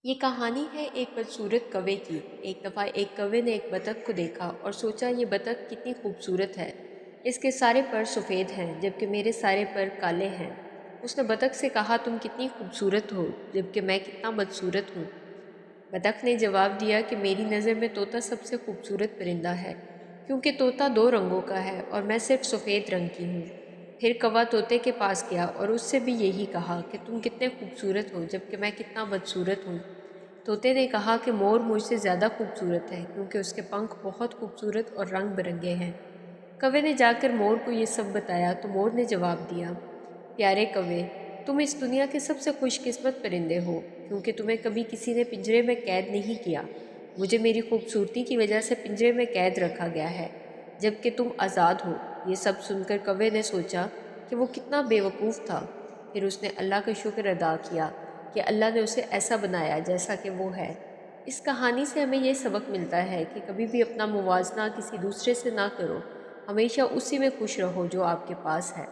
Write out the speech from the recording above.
ये कहानी है एक बदसूरत कौवे की। एक दफ़ा एक कौवे ने एक बतख को देखा और सोचा, ये बतख कितनी खूबसूरत है। इसके सारे पर सफ़ेद हैं जबकि मेरे सारे पर काले हैं। उसने बतख से कहा, तुम कितनी खूबसूरत हो जबकि मैं कितना बदसूरत हूँ। बतख ने जवाब दिया कि मेरी नज़र में तोता सबसे खूबसूरत परिंदा है, क्योंकि तोता दो रंगों का है और मैं सिर्फ सफ़ेद रंग की हूँ। फिर कौवा तोते के पास गया और उससे भी यही कहा कि तुम कितने खूबसूरत हो जबकि मैं कितना बदसूरत हूँ। तोते ने कहा कि मोर मुझसे ज़्यादा खूबसूरत है, क्योंकि उसके पंख बहुत खूबसूरत और रंग बिरंगे हैं। कौवे ने जाकर मोर को ये सब बताया तो मोर ने जवाब दिया, प्यारे कौवे, तुम इस दुनिया के सबसे खुशकिस्मत परिंदे हो, क्योंकि तुम्हें कभी किसी ने पिंजरे में कैद नहीं किया। मुझे मेरी खूबसूरती की वजह से पिंजरे में कैद रखा गया है, जबकि तुम आज़ाद हो। ये सब सुनकर कौवे ने सोचा कि वो कितना बेवकूफ़ था। फिर उसने अल्लाह का शुक्र अदा किया कि अल्लाह ने उसे ऐसा बनाया जैसा कि वो है। इस कहानी से हमें ये सबक मिलता है कि कभी भी अपना मुवाजना किसी दूसरे से ना करो। हमेशा उसी में खुश रहो जो आपके पास है।